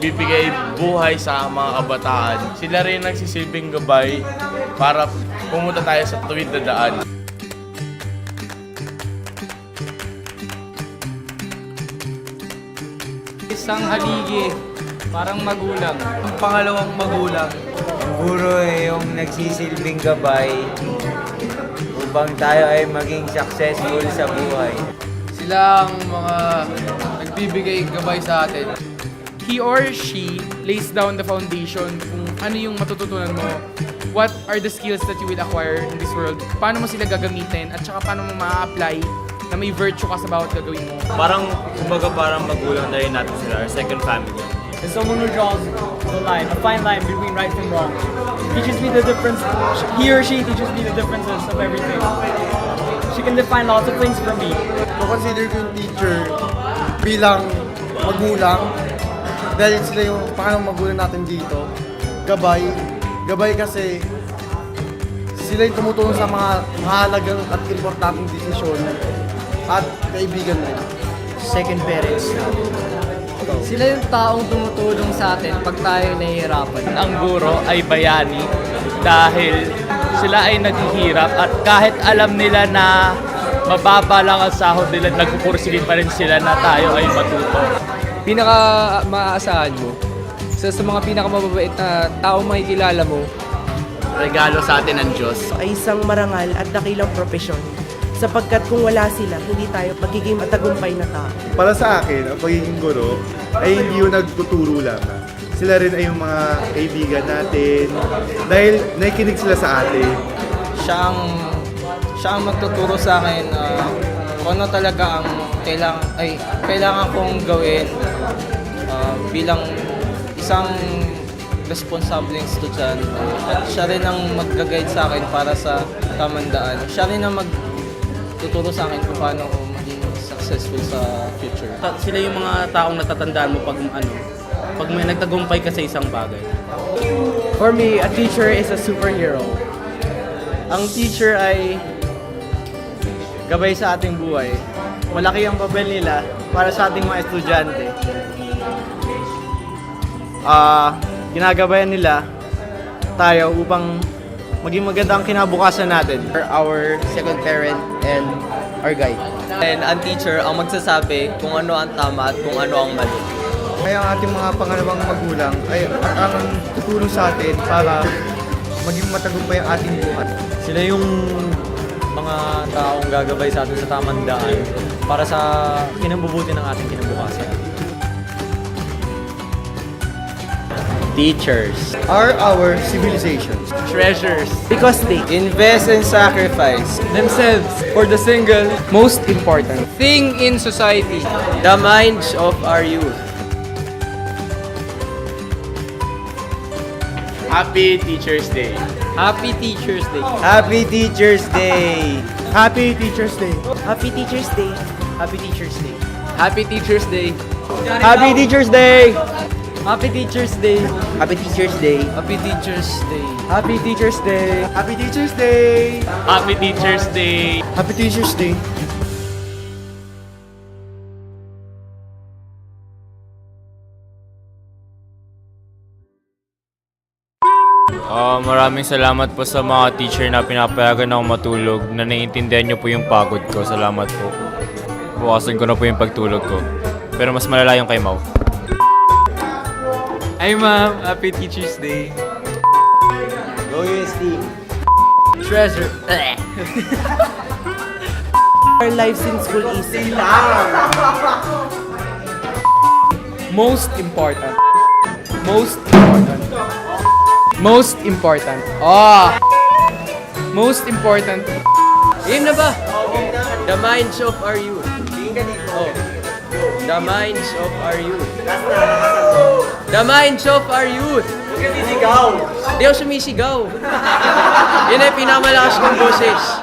nagbibigay buhay sa mga kabataan. Sila rin nagsisilbing gabay para pumunta tayo sa tuwid na daan. Isang haligi, parang magulang. Ang pangalawang magulang, siguro yung nagsisilbing gabay upang tayo ay maging successful sa buhay. Sila ang mga nagbibigay gabay sa atin. He or she lays down the foundation kung ano yung matututunan mo, what are the skills that you will acquire in this world, paano mo sila gagamitin, at saka paano mo ma-apply na may virtue ka sa bawat gagawin mo. Parang, kumbaga parang magulang na rin natin sila, our second family. Is someone who draws the line, a fine line between right and wrong. Teaches me the difference, he or she teaches me the differences of everything. She can define lots of things for me. Consider ko yung teacher bilang magulang dahil sila yung pangalawang magulang natin dito. Gabay kasi sila yung tumutulong sa mga mahalagang at importanteng desisyon at kaibigan rin. Second parents natin. Sila yung taong tumutulong sa atin pag tayo nahihirapan. Ang guro ay bayani dahil sila ay naghihirap at kahit alam nila na mababa lang ang sahod nila, nagpupursigin pa rin sila na tayo ay matuto. Pinaka maaasahan mo, sa mga pinakamababait na taong makikilala mo, Regalo sa atin ng Diyos. Ay isang marangal at dakilang propesyon. Sapagkat kung wala sila, hindi tayo magiging matagumpay na tao. Para sa akin, ang pagiging guro ay hindi yung nagtuturo lang. Sila rin ay yung mga kaibigan natin dahil nakikinig sila sa atin. Siya ang magtuturo sa akin kung ano talaga ang kailangan kong gawin bilang isang responsableng estudyante. At siya rin ang mag-guide sa akin para sa tamang daan. Siya rin ang magtuturo sa akin kung paano ako maging successful sa future. Sila yung mga taong natatandaan mo pag may nagtagumpay ka sa isang bagay. For me, a teacher is a superhero. Ang teacher ay gabay sa ating buhay. Malaki ang papel nila para sa ating mga estudyante. Ginagabayan nila tayo upang maging maganda ang kinabukasan natin. Our second parent and our guide. And ang teacher ang magsasabi kung ano ang tama at kung ano ang mali. Kaya ang ating mga pangalawang magulang ay ang tutulong sa atin para maging matagumpay ang ating buhay. Sila yung mga taong gagabay sa atin sa tamang daan para sa kinabubuti ng ating kinabukasan. Teachers Are our civilizations. Treasures. Because they invest and sacrifice themselves for the single most important thing in society. the minds of our youth. Happy Teacher's Day. Happy Teacher's Day! Happy Teacher's Day! Happy Teacher's Day. Happy Teacher's Day. Happy Teacher's Day! Happy Teacher's Day! Happy Teacher's Day! Happy Teacher's Day! Happy Teacher's Day! Happy Teacher's Day! Happy Teacher's Day! Happy Teacher's Day. Happy Teacher's Day. Happy Teacher's Day. Maraming salamat po sa mga teacher na pinapayagan ako matulog, na naiintindihan niyo po yung pagod ko. Salamat po. Bukasan ko na po yung pagtulog ko. Pero mas malala yung kay Mau. Ay ma'am, Happy Teacher's Day! Go UST! Treasure! Our lives in school is Most important. Most important. Most important. Most important. Game na ba? The minds of our youth. Oh. The minds of our youth. The minds of our youth. Hindi ako sumisigaw. Yun ay pinamalakas kong boses.